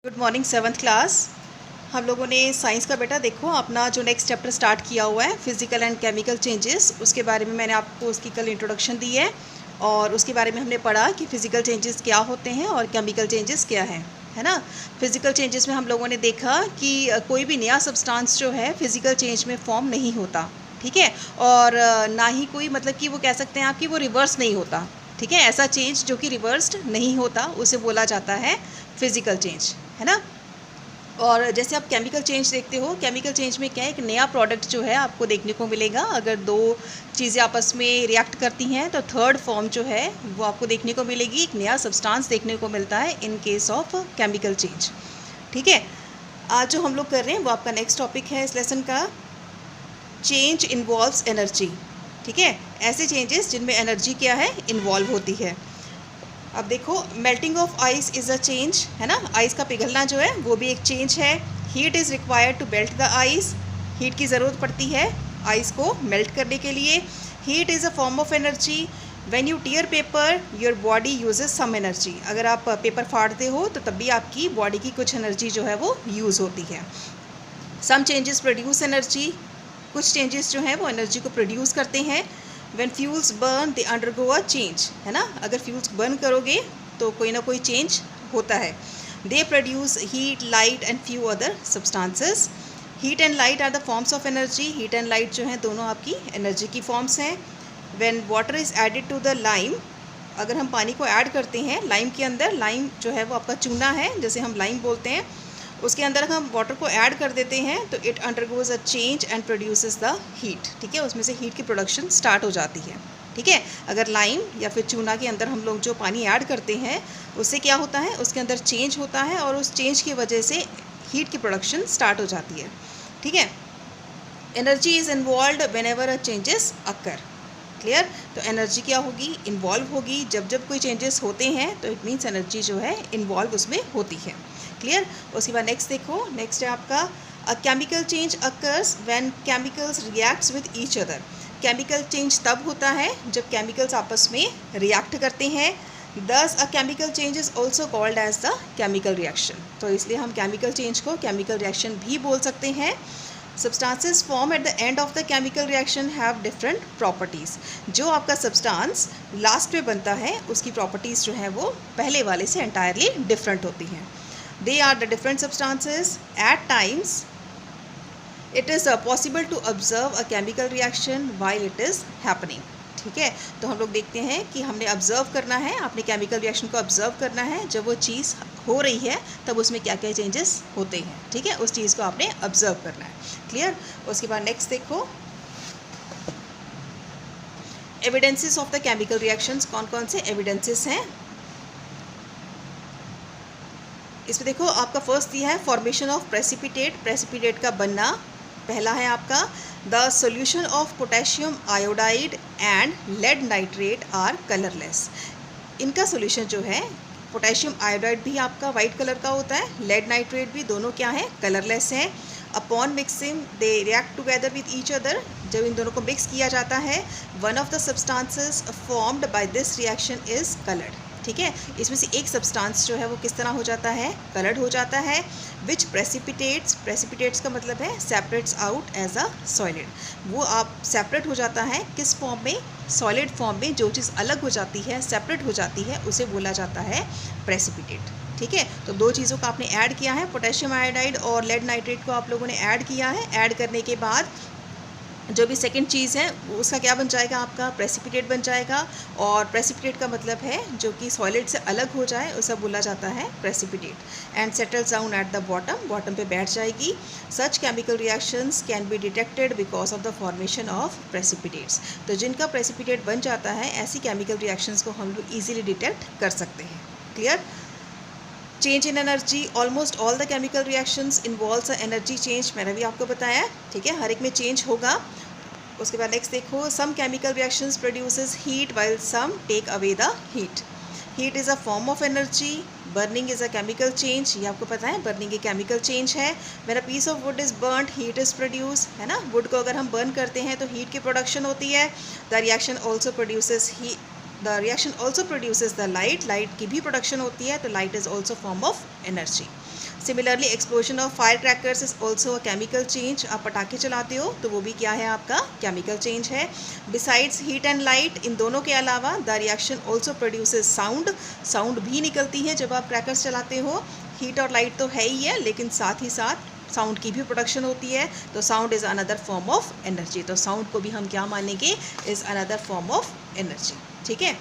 Good morning seventh class. हम लोगों ने साइंस का बेटा देखो अपना जो नेक्स्ट चैप्टर स्टार्ट किया हुआ है फिज़िकल एंड केमिकल चेंजेस, उसके बारे में मैंने आपको उसकी कल इंट्रोडक्शन दी है और उसके बारे में हमने पढ़ा कि फ़िज़िकल चेंजेस क्या होते हैं और केमिकल चेंजेस क्या हैं, है ना। फ़िज़िकल चेंजेस में हम लोगों ने देखा कि कोई भी नया सब्सटेंस जो है फ़िज़िकल चेंज में फॉर्म नहीं होता, ठीक है। और ना ही कोई मतलब कि वो कह सकते हैं आप कि वो रिवर्स नहीं होता, ठीक है। ऐसा चेंज जो कि रिवर्स्ड नहीं होता उसे बोला जाता है फ़िज़िकल चेंज, है ना। और जैसे आप केमिकल चेंज देखते हो, केमिकल चेंज में क्या है, एक नया प्रोडक्ट जो है आपको देखने को मिलेगा। अगर दो चीज़ें आपस में रिएक्ट करती हैं तो थर्ड फॉर्म जो है वो आपको देखने को मिलेगी, एक नया सब्सटेंस देखने को मिलता है in case of chemical change, ठीक है। आज जो हम लोग कर रहे हैं वो आपका नेक्स्ट टॉपिक है इस लेसन का, चेंज इन्वॉल्व्स एनर्जी, ठीक है। ऐसे चेंजेस जिनमें एनर्जी क्या है, इन्वॉल्व होती है। अब देखो, melting of ice is a change, है ना। आइस का पिघलना जो है वो भी एक चेंज है। Heat is required to melt the ice, heat की ज़रूरत पड़ती है आइस को मेल्ट करने के लिए। Heat is a form of energy. When you tear paper your body uses some energy, अगर आप पेपर फाड़ते हो तो तब भी आपकी बॉडी की कुछ एनर्जी जो है वो यूज़ होती है। सम चेंजेस प्रोड्यूस एनर्जी, कुछ चेंजेस जो हैं वो एनर्जी को प्रोड्यूस करते हैं। When fuels burn they undergo a change, है ना। अगर फ्यूल्स बर्न करोगे तो कोई ना कोई चेंज होता है। They produce heat, light and few other substances. Heat and light are the forms of energy, heat and light जो हैं दोनों आपकी एनर्जी की फॉर्म्स हैं। When water is added to the lime, अगर हम पानी को ऐड करते हैं लाइम के अंदर, लाइम जो है वो आपका चूना है जैसे हम लाइम बोलते हैं, उसके अंदर हम वाटर को ऐड कर देते हैं तो it undergoes a change and produces the heat, ठीक है। उसमें से हीट की प्रोडक्शन स्टार्ट हो जाती है, ठीक है। अगर लाइम या फिर चूना के अंदर हम लोग जो पानी ऐड करते हैं उससे क्या होता है, उसके अंदर चेंज होता है और उस चेंज की वजह से हीट की प्रोडक्शन स्टार्ट हो जाती है, ठीक है। Energy is involve when ever a changes occur, clear. तो एनर्जी क्या होगी, इन्वॉल्व होगी। जब जब कोई चेंजेस होते हैं तो इट मीन्स एनर्जी जो है इन्वॉल्व उसमें होती है, क्लियर। उसके बाद नेक्स्ट देखो, नेक्स्ट है आपका अ chemical change occurs when chemicals reacts with each other. Chemical change तब होता है जब केमिकल्स आपस में रिएक्ट करते हैं। Thus a chemical change is also called as the chemical reaction, तो इसलिए हम केमिकल चेंज को केमिकल रिएक्शन भी बोल सकते हैं। Substances form at the end of the chemical reaction have different properties. जो आपका सब्सटेंस लास्ट में बनता है उसकी प्रॉपर्टीज़ जो है वो पहले वाले से एंटायरली डिफरेंट होती हैं। They are the different substances. At times it is possible to observe a chemical reaction while it is happening, ठीक है। तो हम लोग देखते हैं कि हमने ऑब्जर्व करना है, आपने केमिकल रिएक्शन को ऑब्जर्व करना है। जब वो चीज़ हो रही है तब उसमें क्या क्या चेंजेस होते हैं, ठीक है। उस चीज़ को आपने ऑब्जर्व करना है, क्लियर। उसके बाद नेक्स्ट देखो, evidences of the chemical reactions. कौन कौन से एविडेंसेस हैं इसमें देखो, आपका फर्स्ट दिया है फॉर्मेशन ऑफ प्रेसिपिटेट, प्रेसिपिटेट का बनना पहला है आपका। The solution of potassium iodide and lead nitrate are colourless. इनका सोल्यूशन जो है, पोटेशियम आयोडाइड भी आपका वाइट कलर का होता है, लेड नाइट्रेट भी, दोनों क्या है, कलरलेस हैं। Upon mixing they react together with each other, जब इन दोनों को मिक्स किया जाता है, one of the substances formed by this reaction is coloured, ठीक है। इसमें से एक सब्सटेंस जो है वो किस तरह हो जाता है, कलर्ड हो जाता है। विच प्रेसिपिटेट्स, प्रेसिपिटेट्स का मतलब है separates out as a solid, वो आप सेपरेट हो जाता है किस फॉर्म में, सॉलिड फॉर्म में। जो चीज़ अलग हो जाती है, सेपरेट हो जाती है, उसे बोला जाता है प्रेसिपिटेट, ठीक है। तो दो चीज़ों का आपने ऐड किया है, पोटेशियम आयोडाइड और लेड नाइट्रेट को आप लोगों ने ऐड किया है। ऐड करने के बाद जो भी सेकंड चीज़ है उसका क्या बन जाएगा, आपका प्रेसिपिटेट बन जाएगा। और प्रेसिपिटेट का मतलब है जो कि सॉलिड से अलग हो जाए उसे बोला जाता है precipitate. And settles down at the bottom, bottom पे बैठ जाएगी। Such chemical reactions can be detected because of the formation of precipitates. तो जिनका प्रेसिपिटेट बन जाता है, ऐसी केमिकल रिएक्शंस को हम लोग ईजिली डिटेक्ट कर सकते हैं, clear. Change in energy, almost all the chemical reactions involves a energy change, मैंने भी आपको बताया, ठीक है। हर एक में चेंज होगा। उसके बाद नेक्स्ट देखो, some chemical reactions produces heat while some take away the heat. Heat is a form of energy. Burning is a chemical change, ये आपको पता है, बर्निंग एक केमिकल चेंज है। When a piece of wood is burned heat is produce, है ना। Would को अगर हम बर्न करते हैं तो हीट की प्रोडक्शन होती है। The reaction also produces heat, the reaction also produces the light, light की भी प्रोडक्शन होती है, तो light is also form of energy. Similarly explosion of fire crackers is also a chemical change. आप पटाखे चलाते हो तो वो भी क्या है, आपका केमिकल चेंज है। बिसाइड्स हीट एंड लाइट, इन दोनों के अलावा the reaction also produces sound, sound भी निकलती है जब आप क्रैकर्स चलाते हो। हीट और लाइट तो है ही है, लेकिन साथ ही साथ साउंड की भी प्रोडक्शन होती है। तो sound is another form of energy. तो साउंड को भी हम क्या मानेंगे, is another form of energy. ठीक है।